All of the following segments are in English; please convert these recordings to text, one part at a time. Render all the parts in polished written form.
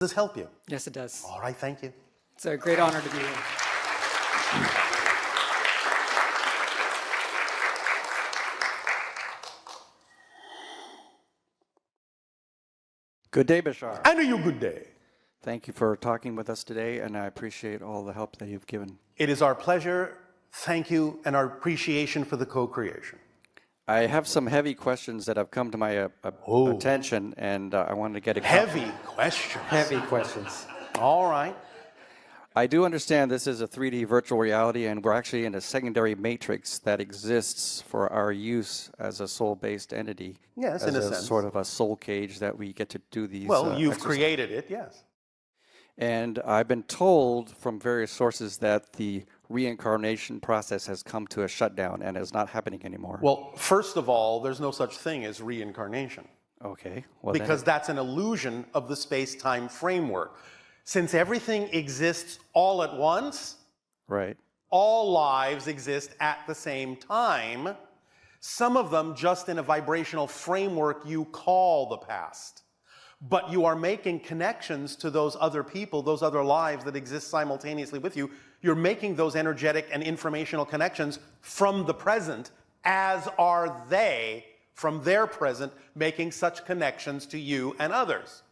Does this help you? Yes, it does. All right, thank you. It's a great honor to be here. Good day, Bashar. And you good day. Thank you for talking with us today, and I appreciate all the help that you've given. It is our pleasure. Thank you, and our appreciation for the co-creation. I have some heavy questions that have come to my attention, and I wanted to get a Heavy questions. heavy questions. All right. I do understand this is a 3D virtual reality, and we're actually in a secondary matrix that exists for our use as a soul-based entity. Yes, as in a sense. Sort of a soul cage that we get to do these. Well, you've exercises. created it, yes. And I've been told from various sources that the reincarnation process has come to a shutdown and is not happening anymore. Well, first of all, there's no such thing as reincarnation. Okay. Well, Because that's an illusion of the space-time framework. Since everything exists all at once, right. all lives exist at the same time, some of them just in a vibrational framework you call the past. But you are making connections to those other people, those other lives that exist simultaneously with you. You're making those energetic and informational connections from the present, as are they from their present, making such connections to you and others.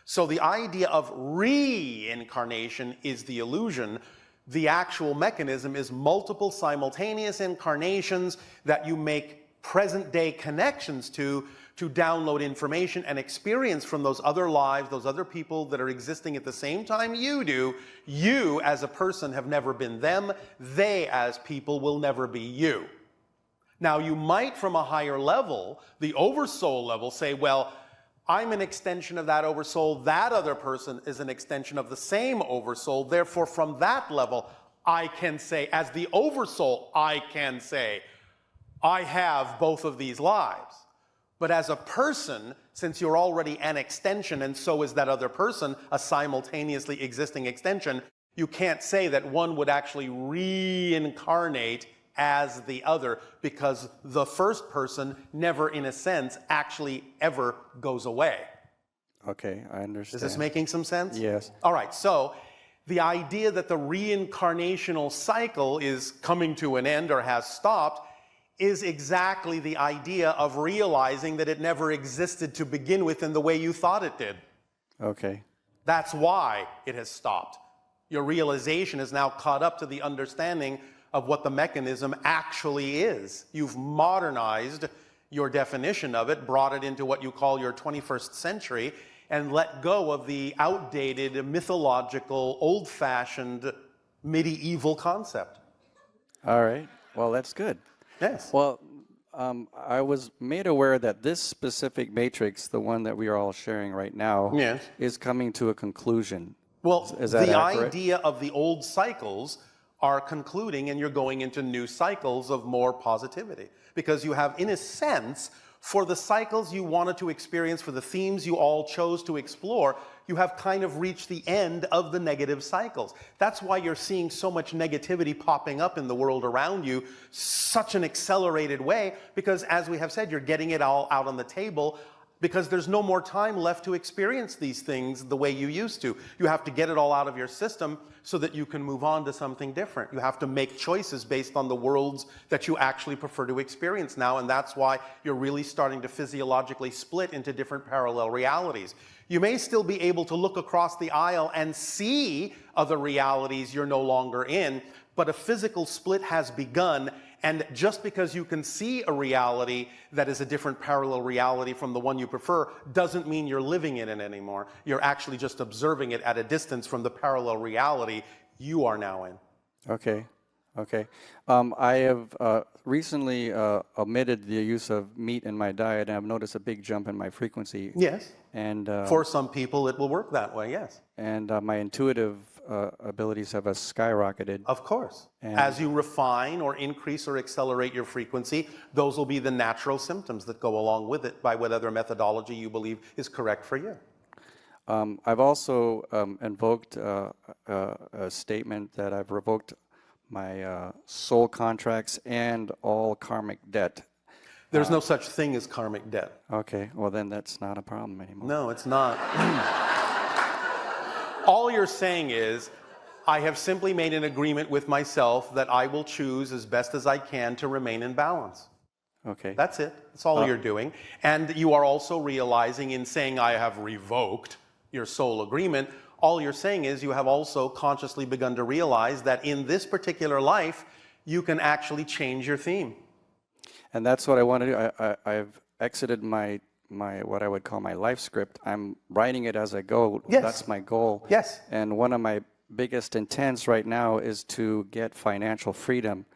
So the idea of reincarnation is the illusion. The actual mechanism is multiple simultaneous incarnations that you make present-day connections to download information and experience from those other lives, those other people that are existing at the same time you do. You, as a person, have never been them. They, as people, will never be you. Now, you might, from a higher level, the oversoul level, say, well, I'm an extension of that oversoul. That other person is an extension of the same oversoul. Therefore, from that level, I can say, as the oversoul, I can say, I have both of these lives. But as a person, since you're already an extension and so is that other person, a simultaneously existing extension, you can't say that one would actually reincarnate as the other, because the first person never, in a sense, actually ever goes away. Okay, I understand. Is this making some sense? Yes. All right, so the idea that the reincarnational cycle is coming to an end or has stopped is exactly the idea of realizing that it never existed to begin with in the way you thought it did. Okay. That's why it has stopped. Your realization is now caught up to the understanding of what the mechanism actually is. You've modernized your definition of it, brought it into what you call your 21st century, and let go of the outdated, mythological, old-fashioned, medieval concept. All right. Well, that's good. Yes. Well, I was made aware that this specific matrix, the one that we are all sharing right now, Yes. is coming to a conclusion. Well, Is that the accurate? idea of the old cycles are concluding, and you're going into new cycles of more positivity. Because you have, in a sense, for the cycles you wanted to experience, for the themes you all chose to explore, you have kind of reached the end of the negative cycles. That's why you're seeing so much negativity popping up in the world around you, such an accelerated way, because as we have said, you're getting it all out on the table, because there's no more time left to experience these things the way you used to. You have to get it all out of your system so that you can move on to something different. You have to make choices based on the worlds that you actually prefer to experience now, and that's why you're really starting to physiologically split into different parallel realities. You may still be able to look across the aisle and see other realities you're no longer in, but a physical split has begun. And just because you can see a reality that is a different parallel reality from the one you prefer doesn't mean you're living in it anymore. You're actually just observing it at a distance from the parallel reality you are now in. Okay. Okay. I have recently omitted the use of meat in my diet, and I've noticed a big jump in my frequency. Yes. And for some people, it will work that way, yes. And my intuitive abilities have skyrocketed. Of course. And as you refine or increase or accelerate your frequency, those will be the natural symptoms that go along with it by whatever methodology you believe is correct for you. I've also invoked a statement that I've revoked my soul contracts and all karmic debt. There's no such thing as karmic debt. Okay, well then that's not a problem anymore. No, it's not. All you're saying is, I have simply made an agreement with myself that I will choose as best as I can to remain in balance. Okay. That's it. That's all you're doing. And you are also realizing in saying I have revoked your soul agreement, all you're saying is you have also consciously begun to realize that in this particular life, you can actually change your theme. And that's what I want to do. I've exited my what I would call my life script. I'm writing it as I go. Yes. That's my goal. Yes. And one of my biggest intents right now is to get financial freedom.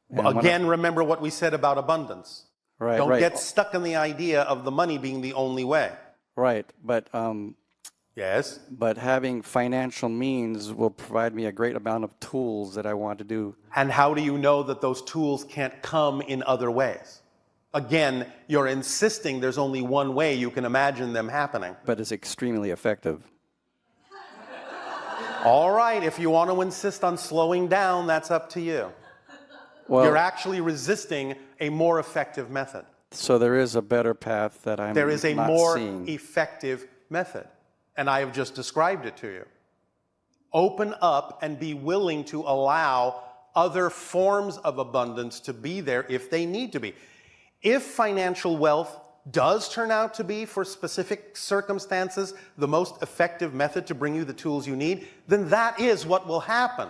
And Again, remember what we said about abundance. Right, Don't right. get stuck in the idea of the money being the only way. Right, but Yes. but having financial means will provide me a great amount of tools that I want to do. And how do you know that those tools can't come in other ways? Again, you're insisting there's only one way you can imagine them happening. But it's extremely effective. All right, if you want to insist on slowing down, that's up to you. Well, You're actually resisting a more effective method. so there is a better path that I'm There is a not more seeing. effective method, and I have just described it to you. Open up and be willing to allow other forms of abundance to be there if they need to be. If financial wealth does turn out to be, for specific circumstances, the most effective method to bring you the tools you need, then that is what will happen.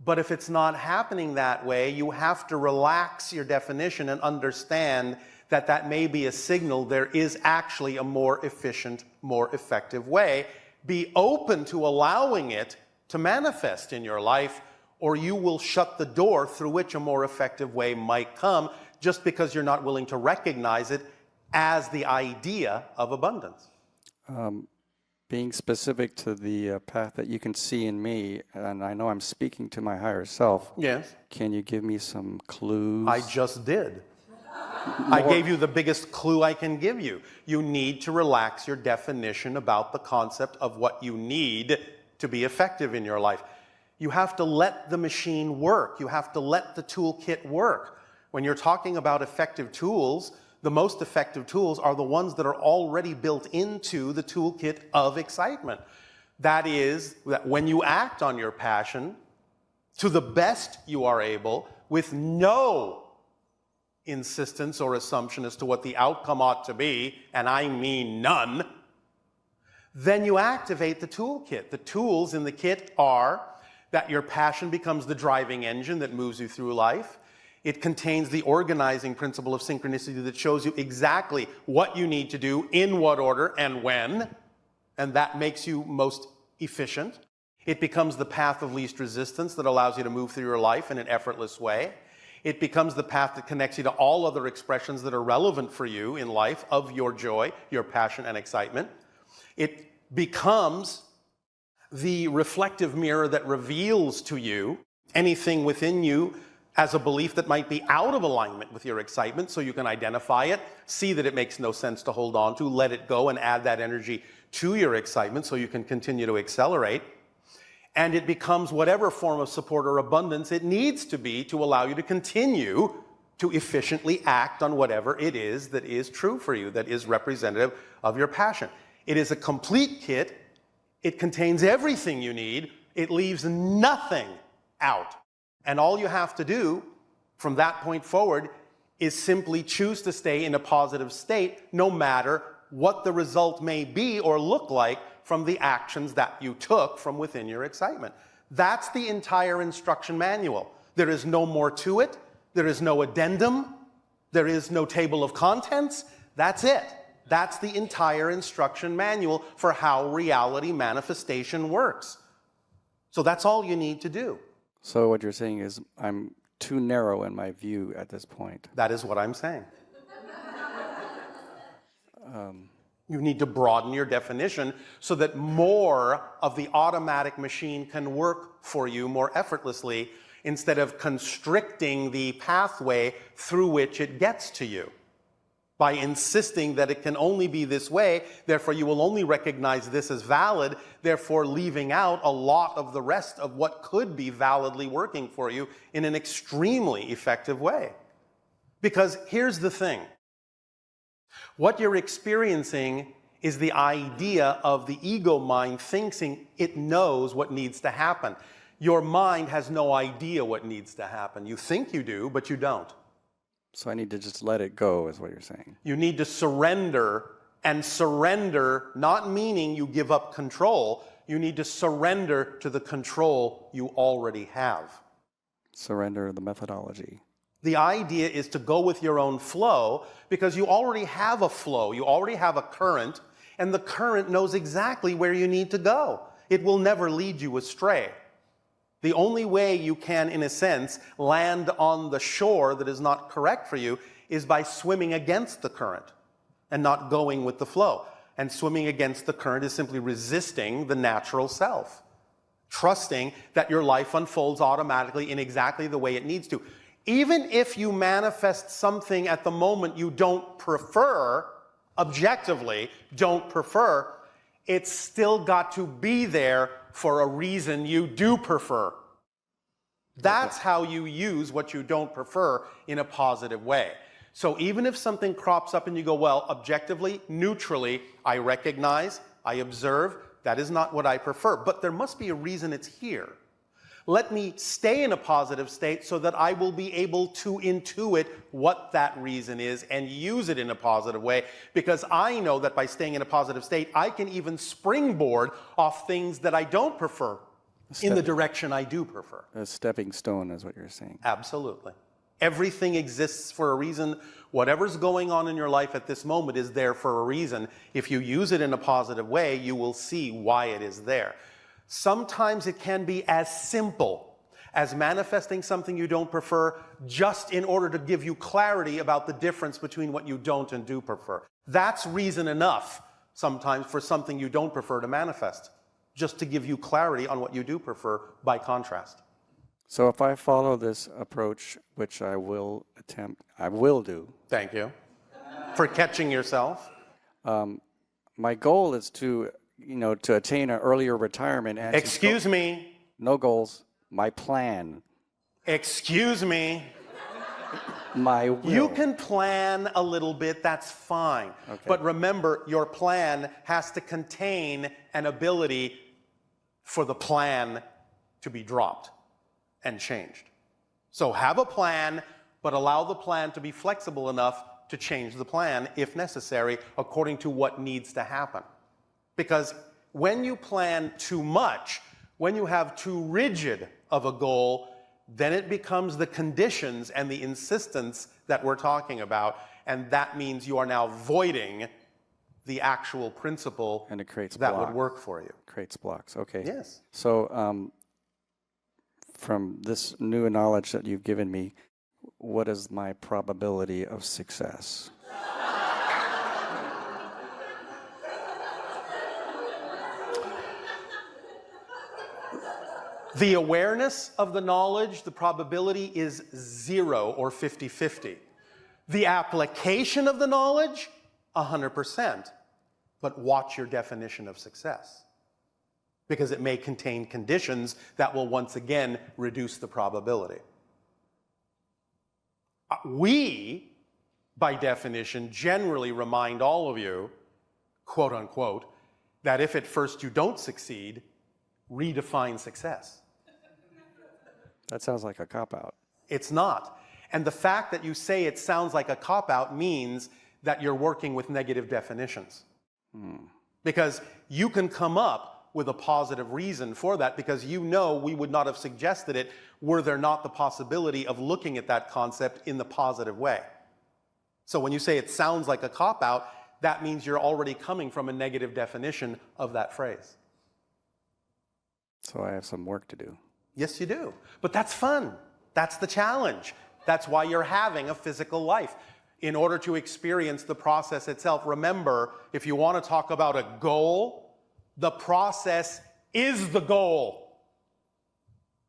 But if it's not happening that way, you have to relax your definition and understand that that may be a signal there is actually a more efficient, more effective way. Be open to allowing it to manifest in your life, or you will shut the door through which a more effective way might come just because you're not willing to recognize it as the idea of abundance. Being specific to the path that you can see in me, and I know I'm speaking to my higher self. Yes. Can you give me some clues? I just did. I gave you the biggest clue I can give you. You need to relax your definition about the concept of what you need to be effective in your life. You have to let the machine work. You have to let the toolkit work. When you're talking about effective tools, the most effective tools are the ones that are already built into the toolkit of excitement. That is, that when you act on your passion to the best you are able, with no insistence or assumption as to what the outcome ought to be, and I mean none, then you activate the toolkit. The tools in the kit are that your passion becomes the driving engine that moves you through life. It contains the organizing principle of synchronicity that shows you exactly what you need to do, in what order, and when, and that makes you most efficient. It becomes the path of least resistance that allows you to move through your life in an effortless way. It becomes the path that connects you to all other expressions that are relevant for you in life of your joy, your passion, and excitement. It becomes the reflective mirror that reveals to you anything within you as a belief that might be out of alignment with your excitement, so you can identify it, see that it makes no sense to hold on to, let it go, and add that energy to your excitement so you can continue to accelerate. And it becomes whatever form of support or abundance it needs to be to allow you to continue to efficiently act on whatever it is that is true for you, that is representative of your passion. It is a complete kit. It contains everything you need. It leaves nothing out. And all you have to do from that point forward is simply choose to stay in a positive state, no matter what the result may be or look like from the actions that you took from within your excitement. That's the entire instruction manual. There is no more to it. There is no addendum. There is no table of contents. That's it. That's the entire instruction manual for how reality manifestation works. So that's all you need to do. So what you're saying is I'm too narrow in my view at this point. That is what I'm saying. You need to broaden your definition so that more of the automatic machine can work for you more effortlessly instead of constricting the pathway through which it gets to you. By insisting that it can only be this way, therefore you will only recognize this as valid, therefore leaving out a lot of the rest of what could be validly working for you in an extremely effective way. Because here's the thing. What you're experiencing is the idea of the ego mind thinking it knows what needs to happen. Your mind has no idea what needs to happen. You think you do, but you don't. So I need to just let it go, is what you're saying. You need to surrender, and surrender not meaning you give up control. You need to surrender to the control you already have. Surrender the methodology. The idea is to go with your own flow because you already have a flow. You already have a current, and the current knows exactly where you need to go. It will never lead you astray. The only way you can, in a sense, land on the shore that is not correct for you is by swimming against the current and not going with the flow. And swimming against the current is simply resisting the natural self, trusting that your life unfolds automatically in exactly the way it needs to. Even if you manifest something at the moment you don't prefer, objectively don't prefer, it's still got to be there for a reason you do prefer. That's how you use what you don't prefer in a positive way. So even if something crops up and you go, well, objectively, neutrally, I recognize, I observe, that is not what I prefer, but there must be a reason it's here. Let me stay in a positive state so that I will be able to intuit what that reason is and use it in a positive way, because I know that by staying in a positive state, I can even springboard off things that I don't prefer in the direction I do prefer. A stepping stone is what you're saying. Absolutely. Everything exists for a reason. Whatever's going on in your life at this moment is there for a reason. If you use it in a positive way, you will see why it is there. Sometimes it can be as simple as manifesting something you don't prefer just in order to give you clarity about the difference between what you don't and do prefer. That's reason enough sometimes for something you don't prefer to manifest, just to give you clarity on what you do prefer by contrast. So if I follow this approach, which I will do. Thank you for catching yourself. My goal is to attain an earlier retirement. And Excuse me. No goals. My plan. Excuse me. My will. You can plan a little bit, that's fine. Okay. But remember, your plan has to contain an ability for the plan to be dropped and changed. So have a plan, but allow the plan to be flexible enough to change the plan, if necessary, according to what needs to happen. Because when you plan too much, when you have too rigid of a goal, then it becomes the conditions and the insistence that we're talking about, and that means you are now voiding the actual principle and it creates that blocks. would work for you. Creates blocks. Okay. Yes. So from this new knowledge that you've given me, what is my probability of success? The awareness of the knowledge, the probability is 0 or 50-50. The application of the knowledge, 100%. But watch your definition of success, because it may contain conditions that will once again reduce the probability. We, by definition, generally remind all of you, quote unquote, that if at first you don't succeed, redefine success. That sounds like a cop-out. It's not. And the fact that you say it sounds like a cop-out means that you're working with negative definitions. Because you can come up with a positive reason for that, because you know we would not have suggested it were there not the possibility of looking at that concept in the positive way. So when you say it sounds like a cop-out, that means you're already coming from a negative definition of that phrase. So I have some work to do. Yes, you do. But that's fun. That's the challenge. That's why you're having a physical life. In order to experience the process itself, remember, if you want to talk about a goal, the process is the goal.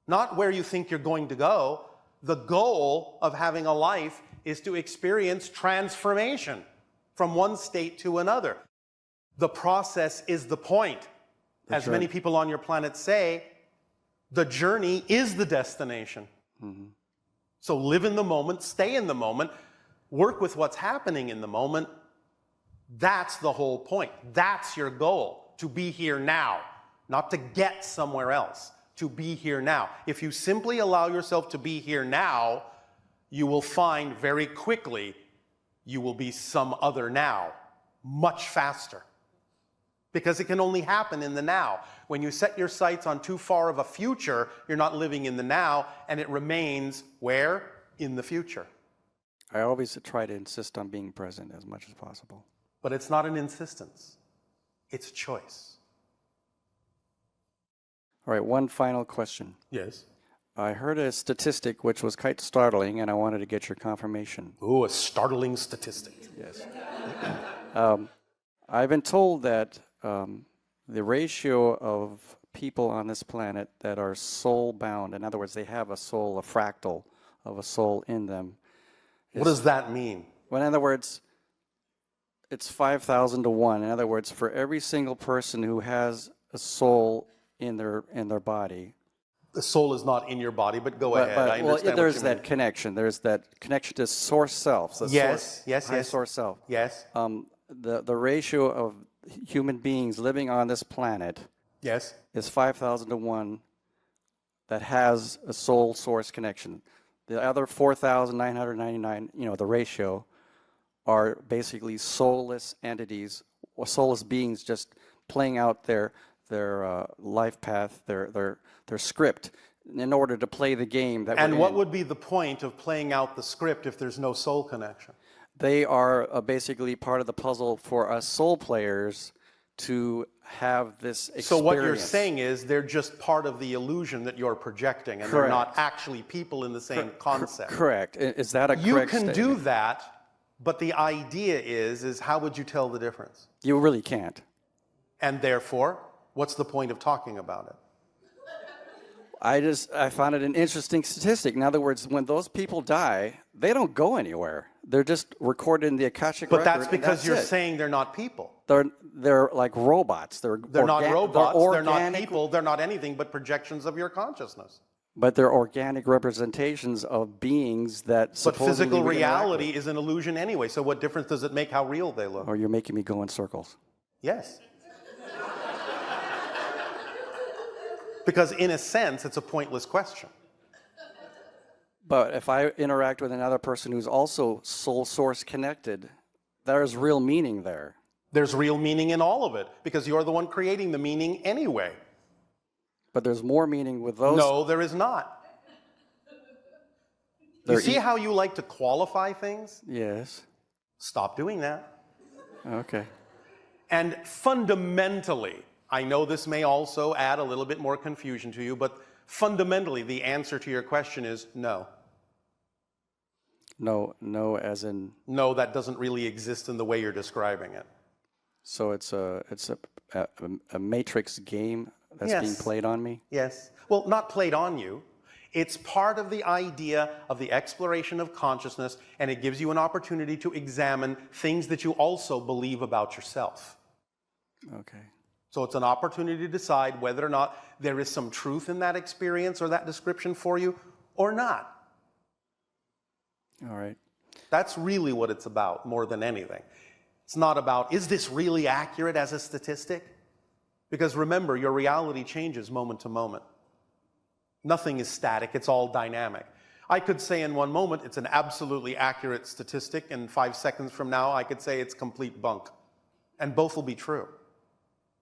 Not where you think you're going to go. The goal of having a life is to experience transformation from one state to another. The process is the point. As many people on your planet say, the journey is the destination. Mm-hmm. So live in the moment, stay in the moment, work with what's happening in the moment, That's the whole point. That's your goal, to be here now, not to get somewhere else, to be here now. If you simply allow yourself to be here now, you will find very quickly you will be some other now, much faster. Because it can only happen in the now. When you set your sights on too far of a future, you're not living in the now, and it remains where? In the future. I always try to insist on being present as much as possible. But it's not an insistence. It's a choice. All right, one final question. Yes. I heard a statistic which was quite startling, and I wanted to get your confirmation. Ooh, a startling statistic. Yes. I've been told that the ratio of people on this planet that are soul-bound, in other words, they have a soul, a fractal of a soul in them. What does that mean? Well, in other words, it's 5,000 to 1. In other words, for every single person who has a soul in their body. The soul is not in your body, but go ahead. I understand there's what you that mean. connection. There's that connection to source self. The Yes, high source self. Yes, The ratio of human beings living on this planet yes. is 5,000 to 1 that has a soul source connection. The other 4,999, the ratio, are basically soulless entities, or soulless beings just playing out their life path, their script, in order to play the game that And we're what in. would be the point of playing out the script if there's no soul connection? They are basically part of the puzzle for us soul players to have this experience. So what you're saying is they're just part of the illusion that you're projecting, and they're not actually people in the same concept. Correct. Is that a You correct can statement? do that, but the idea is how would you tell the difference? You really can't. And therefore, what's the point of talking about it? I found it an interesting statistic. In other words, when those people die, they don't go anywhere. They're just recorded in the Akashic But record. that's because and you're it. saying they're not people. They're like robots. They're Not robots, they're not organic, people, they're not anything but projections of your consciousness. but they're organic representations of beings that But supposedly physical we interact reality with. is an illusion anyway, so what difference does it make how real they look? Or you're making me go in circles. Yes. Because in a sense, it's a pointless question. But if I interact with another person who's also soul source connected, there's real meaning there. There's real meaning in all of it, because you're the one creating the meaning anyway. But there's more meaning with those. No, there is not. You They're see how you like to qualify things? Yes. Stop doing that. Okay. And fundamentally, I know this may also add a little bit more confusion to you, but fundamentally, the answer to your question is no. No, as in. No, that doesn't really exist in the way you're describing it. So it's a matrix game that's being Yes. played on me. Yes. Well, not played on you. It's part of the idea of the exploration of consciousness, and it gives you an opportunity to examine things that you also believe about yourself. Okay. So it's an opportunity to decide whether or not there is some truth in that experience or that description for you or not. All right. That's really what it's about more than anything. It's not about, is this really accurate as a statistic? Because remember, your reality changes moment to moment. Nothing is static, it's all dynamic. I could say in one moment it's an absolutely accurate statistic, and 5 seconds from now I could say it's complete bunk. And both will be true.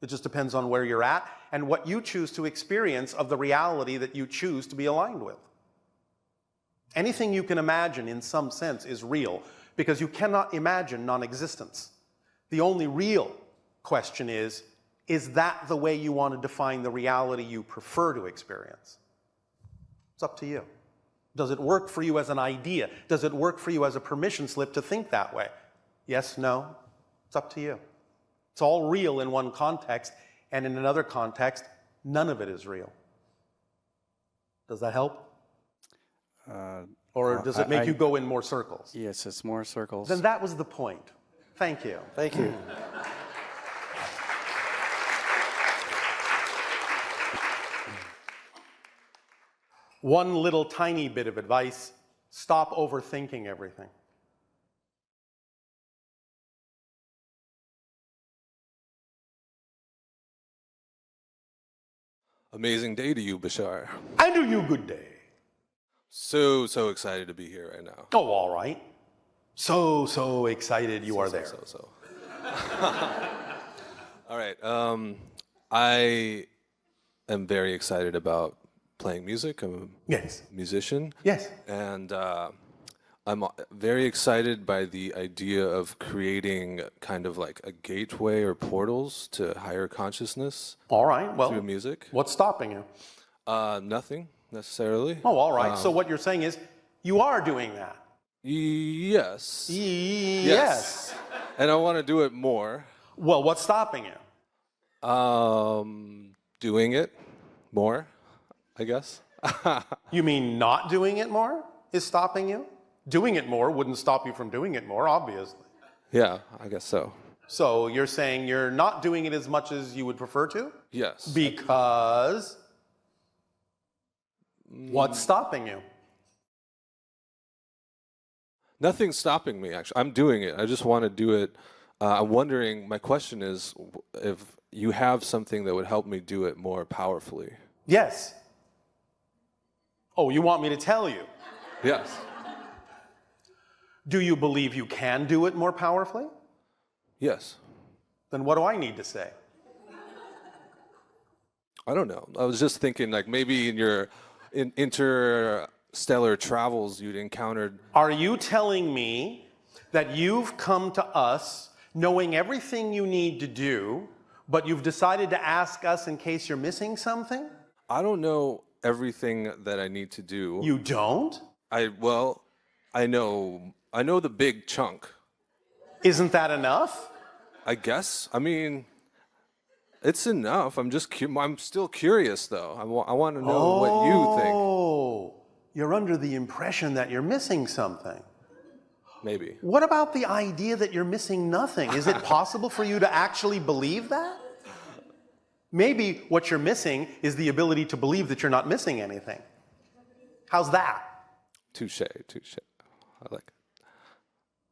It just depends on where you're at and what you choose to experience of the reality that you choose to be aligned with. Anything you can imagine in some sense is real, because you cannot imagine non-existence. The only real question is that the way you want to define the reality you prefer to experience? It's up to you. Does it work for you as an idea? Does it work for you as a permission slip to think that way? Yes, no? It's up to you. It's all real in one context, and in another context, none of it is real. Does that help? Or does it make you go in more circles? Yes, it's more circles. Then that was the point. Thank you. Thank you. One little tiny bit of advice: stop overthinking everything. Amazing day to you, Bashar. And to you, good day. So excited to be here right now. Oh, all right. So excited you are there. So. All right. I am very excited about playing music. I'm Yes. a musician. Yes. And I'm very excited by the idea of creating kind of like a gateway or portals to higher consciousness All right. Well, through music. what's stopping you? Nothing necessarily. Oh, all right. So what you're saying is you are doing that. Yes. Yes. And I want to do it more. Well, what's stopping you? Doing it more, I guess. You mean not doing it more is stopping you? Doing it more wouldn't stop you from doing it more, obviously. Yeah, I guess so. So you're saying you're not doing it as much as you would prefer to? Yes. Because what's stopping you? Nothing's stopping me, actually. I'm doing it. I just want to do it. I'm wondering, my question is if you have something that would help me do it more powerfully. Yes. Oh, you want me to tell you? Yes. Do you believe you can do it more powerfully? Yes. Then what do I need to say? I don't know. I was just thinking, like, maybe in your interstellar travels you'd encountered. Are you telling me that you've come to us knowing everything you need to do, but you've decided to ask us in case you're missing something? I don't know everything that I need to do. You don't? I know the big chunk. Isn't that enough? I guess. I mean, it's enough. I'm still curious, though. I want to know what you think. Oh, you're under the impression that you're missing something. Maybe. What about the idea that you're missing nothing? Is it possible for you to actually believe that? Maybe what you're missing is the ability to believe that you're not missing anything. How's that? Touche. I like it.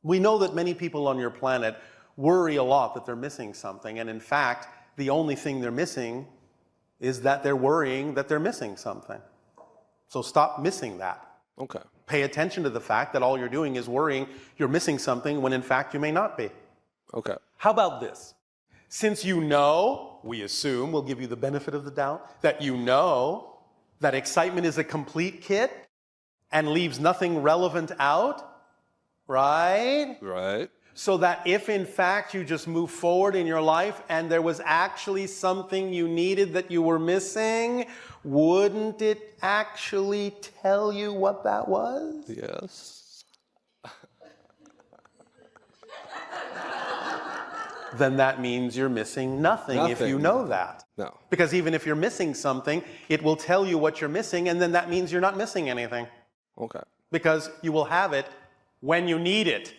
We know that many people on your planet worry a lot that they're missing something, and in fact, the only thing they're missing is that they're worrying that they're missing something. So stop missing that. Okay. Pay attention to the fact that all you're doing is worrying you're missing something when in fact you may not be. Okay. How about this? Since you know, we assume, we'll give you the benefit of the doubt, that you know that excitement is a complete kit and leaves nothing relevant out, right? Right. So that if in fact you just move forward in your life and there was actually something you needed that you were missing, wouldn't it actually tell you what that was? Yes. Then that means you're missing nothing if you know that. No. Because even if you're missing something, it will tell you what you're missing, and then that means you're not missing anything. Okay. Because you will have it when you need it.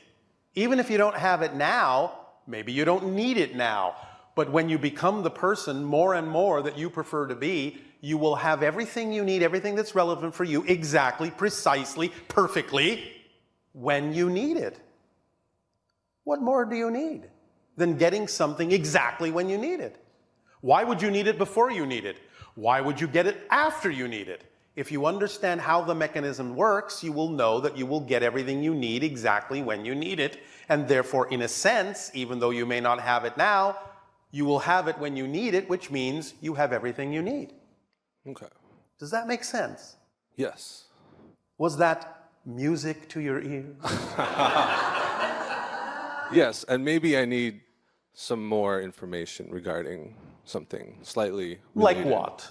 Even if you don't have it now, maybe you don't need it now. But when you become the person more and more that you prefer to be, you will have everything you need, everything that's relevant for you, exactly, precisely, perfectly, when you need it. What more do you need than getting something exactly when you need it? Why would you need it before you need it? Why would you get it after you need it? If you understand how the mechanism works, you will know that you will get everything you need exactly when you need it. And therefore, in a sense, even though you may not have it now, you will have it when you need it, which means you have everything you need. Okay. Does that make sense? Yes. Was that music to your ears? Yes, and maybe I need some more information regarding something slightly related. Like what?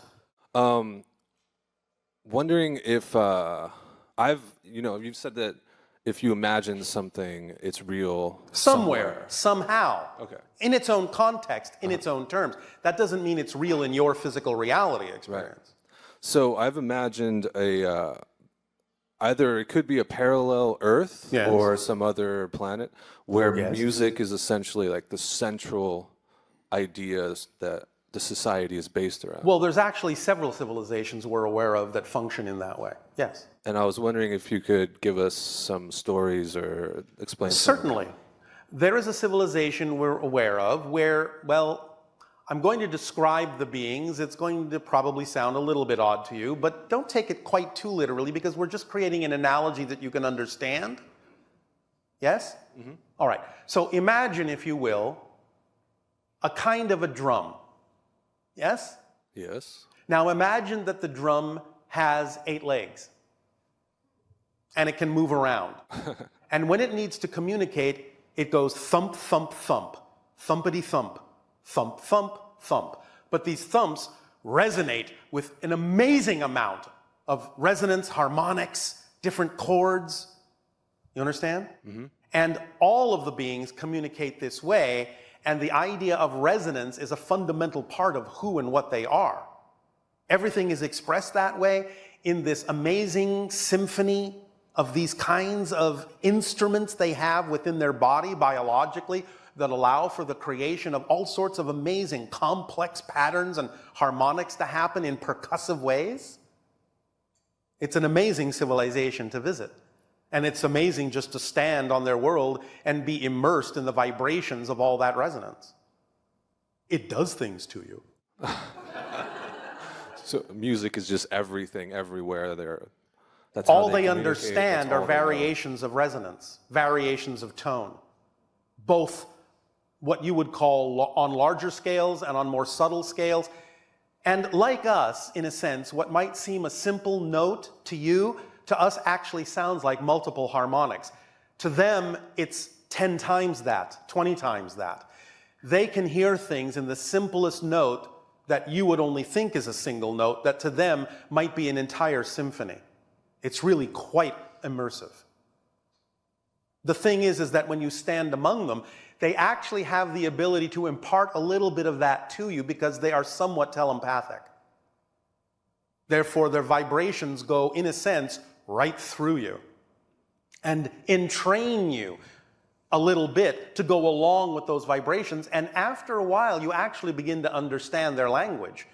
Wondering if you've said that if you imagine something, it's real Somewhere, somehow. Okay. In its own context, in its own terms. That doesn't mean it's real in your physical reality experience. So I've imagined either it could be a parallel Earth Yes. or some other planet where Yes. music is essentially like the central ideas that the society is based around. Well, there's actually several civilizations we're aware of that function in that way. Yes. And I was wondering if you could give us some stories or explain something. Certainly. There is a civilization we're aware of where, well, I'm going to describe the beings. It's going to probably sound a little bit odd to you, but don't take it quite too literally because we're just creating an analogy that you can understand. Yes? Mm-hmm. All right. So imagine, if you will, a kind of a drum. Yes? Yes. Now imagine that the drum has 8 legs and it can move around. And when it needs to communicate, it goes thump, thump, thump, thumpity thump, thump, thump, thump. But these thumps resonate with an amazing amount of resonance, harmonics, different chords. You understand? Mm-hmm. And all of the beings communicate this way, and the idea of resonance is a fundamental part of who and what they are. Everything is expressed that way in this amazing symphony of these kinds of instruments they have within their body biologically that allow for the creation of all sorts of amazing complex patterns and harmonics to happen in percussive ways. It's an amazing civilization to visit. And it's amazing just to stand on their world and be immersed in the vibrations of all that resonance. It does things to you. So music is just everything, everywhere there. That's all how they communicate, understand that's are all they know. variations of resonance, variations of tone. Both what you would call on larger scales and on more subtle scales. And like us, in a sense, what might seem a simple note to you, to us actually sounds like multiple harmonics. To them, it's 10 times that, 20 times that. They can hear things in the simplest note that you would only think is a single note, that to them might be an entire symphony. It's really quite immersive. The thing is that when you stand among them, they actually have the ability to impart a little bit of that to you because they are somewhat telepathic. Therefore, their vibrations go, in a sense, right through you and entrain you a little bit to go along with those vibrations. And after a while, you actually begin to understand their language.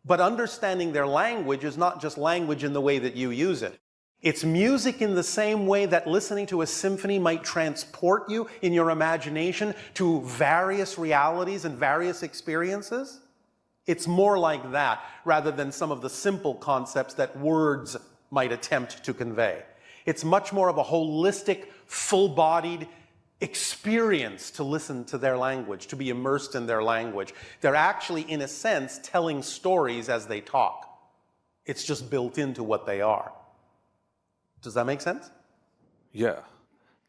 But understanding their language is not just language in the way that you use it. It's music in the same way that listening to a symphony might transport you in your imagination to various realities and various experiences. It's more like that rather than some of the simple concepts that words might attempt to convey. It's much more of a holistic, full-bodied experience to listen to their language, to be immersed in their language. They're actually, in a sense, telling stories as they talk. It's just built into what they are. Does that make sense? Yeah.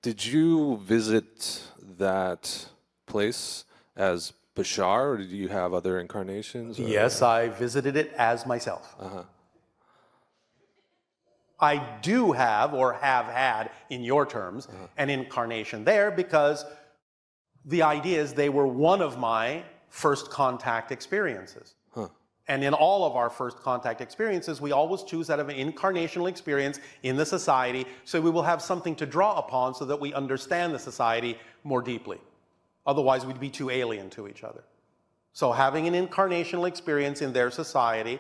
Did you visit that place as Bashar, or did you have other incarnations? Or? Yes, I visited it as myself. Uh-huh. I do have, or have had, in your terms, an incarnation there because the idea is they were one of my first contact experiences. Huh. And in all of our first contact experiences, we always choose out of an incarnational experience in the society, so we will have something to draw upon so that we understand the society more deeply. Otherwise, we'd be too alien to each other. So having an incarnational experience in their society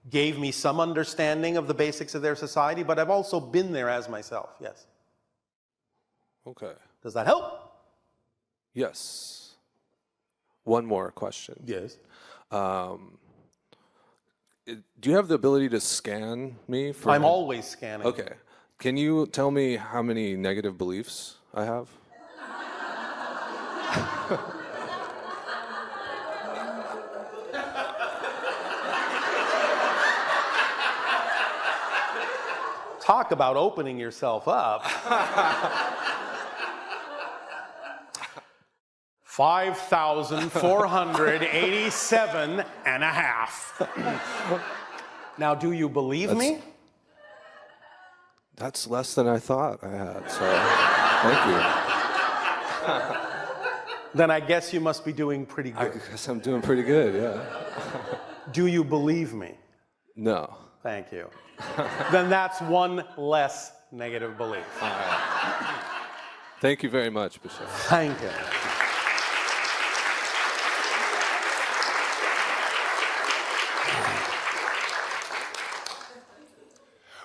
gave me some understanding of the basics of their society, but I've also been there as myself, yes. Okay. Does that help? Yes. One more question. Yes. Do you have the ability to scan me? For I'm always scanning. Okay. Can you tell me how many negative beliefs I have? Talk about opening yourself up. 5,487 and a half. Now, do you believe me? That's less than I thought I had, so thank you. Then I guess you must be doing pretty I good. guess I'm doing pretty good, yeah. Do you believe me? No. Thank you. Then that's one less negative belief. Thank you very much, Bashar. Thank you.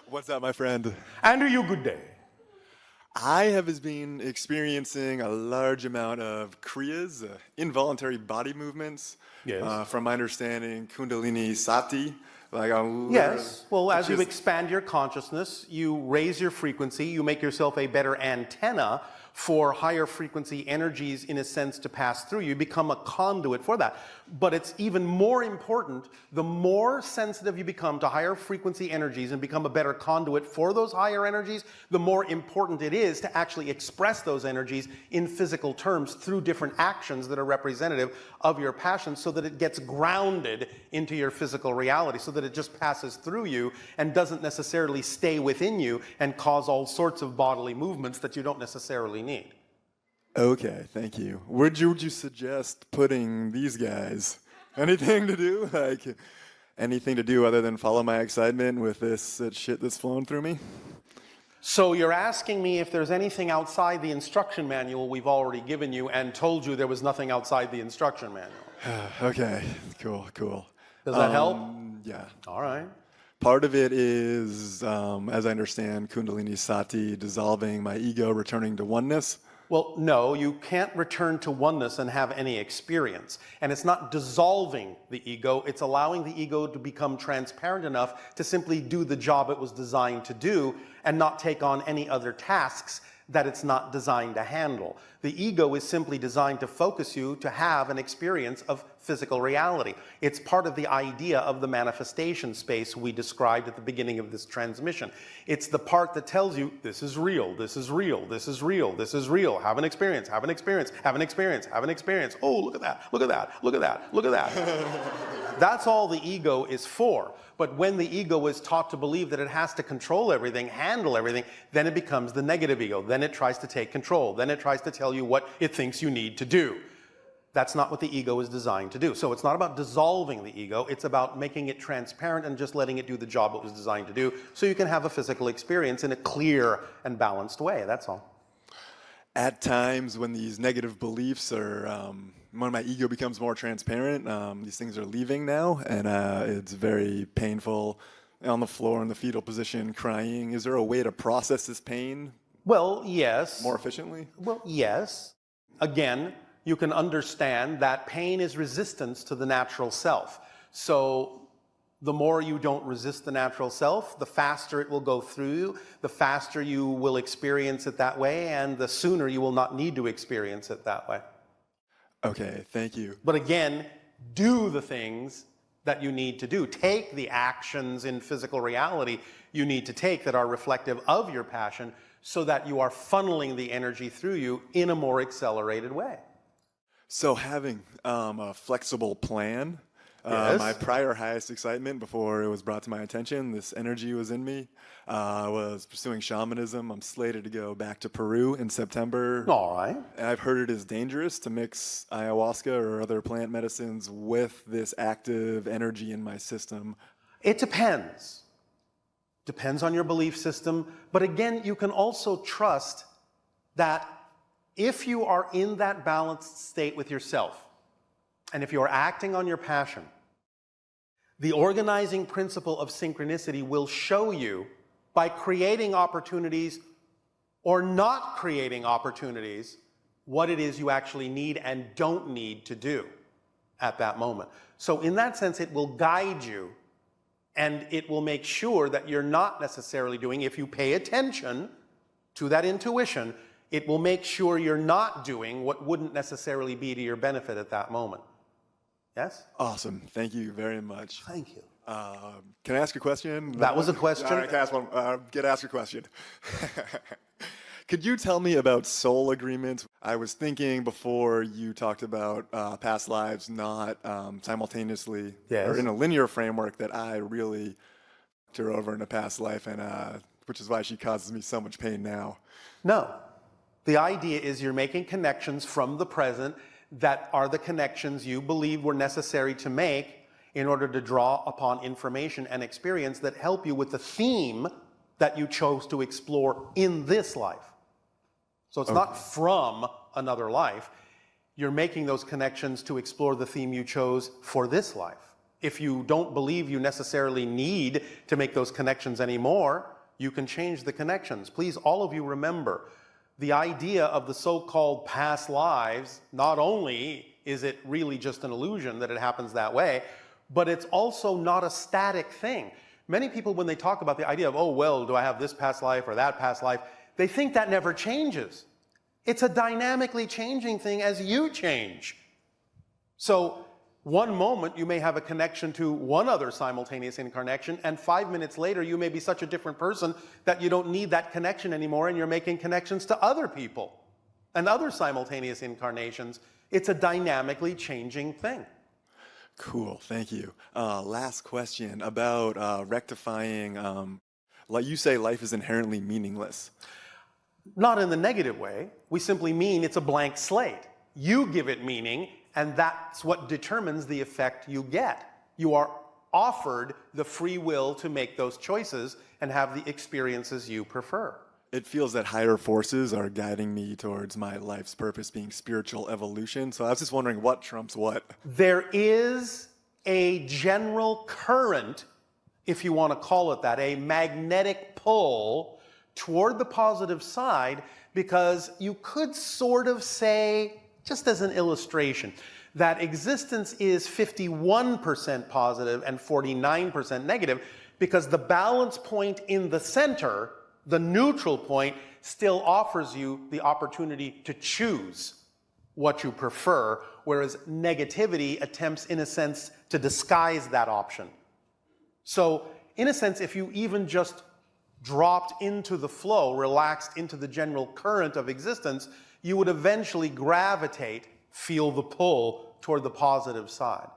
What's up, my friend? Andrew, you good day. I have been experiencing a large amount of kriyas, involuntary body movements. Yes. From my understanding, Kundalini Sati. Like Yes. Well, as you just- expand your consciousness, you raise your frequency, you make yourself a better antenna for higher frequency energies, in a sense, to pass through. You become a conduit for that. But it's even more important, the more sensitive you become to higher frequency energies and become a better conduit for those higher energies, the more important it is to actually express those energies in physical terms through different actions that are representative of your passion, so that it gets grounded into your physical reality, so that it just passes through you and doesn't necessarily stay within you and cause all sorts of bodily movements that you don't necessarily need. Okay, thank you. Where would you suggest putting these guys? Anything to do? Like, anything to do other than follow my excitement with this shit that's flowing through me? So you're asking me if there's anything outside the instruction manual we've already given you, and told you there was nothing outside the instruction manual. Okay, cool. Does that help? Yeah. All right. Part of it is, as I understand, Kundalini Sati, dissolving my ego, returning to oneness. Well, no, you can't return to oneness and have any experience. And it's not dissolving the ego, it's allowing the ego to become transparent enough to simply do the job it was designed to do and not take on any other tasks that it's not designed to handle. The ego is simply designed to focus you to have an experience of physical reality. It's part of the idea of the manifestation space we described at the beginning of this transmission. It's the part that tells you, this is real, this is real, this is real, this is real. Have an experience, have an experience, have an experience, have an experience. Oh, look at that, look at that, look at that, look at that. That's all the ego is for. But when the ego is taught to believe that it has to control everything, handle everything, then it becomes the negative ego. Then it tries to take control. Then it tries to tell you what it thinks you need to do. That's not what the ego is designed to do. So it's not about dissolving the ego. It's about making it transparent and just letting it do the job it was designed to do, so you can have a physical experience in a clear and balanced way. That's all. At times when these negative beliefs are, when my ego becomes more transparent, these things are leaving now, and it's very painful. On the floor in the fetal position, crying. Is there a way to process this pain Well, yes. more efficiently? Well, yes. Again, you can understand that pain is resistance to the natural self. So the more you don't resist the natural self, the faster it will go through you, the faster you will experience it that way, and the sooner you will not need to experience it that way. Okay, thank you. But again, do the things that you need to do. Take the actions in physical reality you need to take that are reflective of your passion, so that you are funneling the energy through you in a more accelerated way. So having a flexible plan, Yes. my prior highest excitement before it was brought to my attention, this energy was in me, was pursuing shamanism. I'm slated to go back to Peru in September. All right. And I've heard it is dangerous to mix ayahuasca or other plant medicines with this active energy in my system. It depends. Depends on your belief system. But again, you can also trust that if you are in that balanced state with yourself, and if you are acting on your passion, the organizing principle of synchronicity will show you, by creating opportunities or not creating opportunities, what it is you actually need and don't need to do at that moment. So in that sense, it will guide you, and it will make sure that you're not necessarily doing, if you pay attention to that intuition, it will make sure you're not doing what wouldn't necessarily be to your benefit at that moment. Yes? Awesome. Thank you very much. Thank you. Can I ask a question? That was a question? All right, can I ask one? Get ask a question. Could you tell me about soul agreements? I was thinking before you talked about past lives not simultaneously or in a linear framework, that I really fucked her over in a past life, and which is why she causes me so much pain now. No. The idea is you're making connections from the present that are the connections you believe were necessary to make in order to draw upon information and experience that help you with the theme that you chose to explore in this life. So it's not from another life. You're making those connections to explore the theme you chose for this life. If you don't believe you necessarily need to make those connections anymore, you can change the connections. Please, all of you, remember, the idea of the so-called past lives, not only is it really just an illusion that it happens that way, but it's also not a static thing. Many people, when they talk about the idea of, oh, well, do I have this past life or that past life, they think that never changes. It's a dynamically changing thing as you change. So one moment you may have a connection to one other simultaneous incarnation, and 5 minutes later you may be such a different person that you don't need that connection anymore, and you're making connections to other people and other simultaneous incarnations. It's a dynamically changing thing. Cool, thank you. Last question about rectifying, like you say, life is inherently meaningless. Not in the negative way. We simply mean it's a blank slate. You give it meaning, and that's what determines the effect you get. You are offered the free will to make those choices and have the experiences you prefer. It feels that higher forces are guiding me towards my life's purpose being spiritual evolution. So I was just wondering what trumps what. There is a general current, if you want to call it that, a magnetic pull toward the positive side, because you could sort of say, just as an illustration, that existence is 51% positive and 49% negative, because the balance point in the center, the neutral point, still offers you the opportunity to choose what you prefer, whereas negativity attempts, in a sense, to disguise that option. So, in a sense, if you even just dropped into the flow, relaxed into the general current of existence, you would eventually gravitate, feel the pull toward the positive side.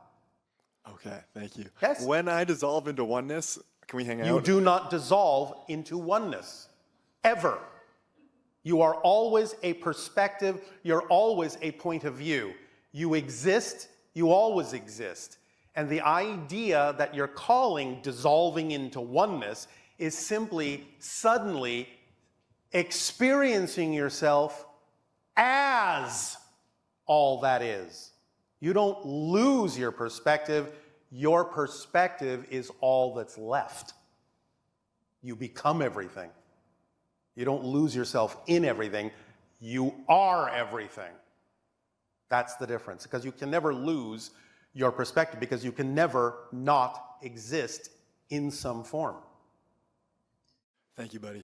Okay, thank you. Yes? When I dissolve into oneness, can we hang out? You do not dissolve into oneness, ever. You are always a perspective, you're always a point of view. You exist, you always exist. And the idea that you're calling dissolving into oneness is simply suddenly experiencing yourself as all that is. You don't lose your perspective is all that's left. You become everything. You don't lose yourself in everything, you are everything. That's the difference, because you can never lose your perspective, because you can never not exist in some form. Thank you, buddy.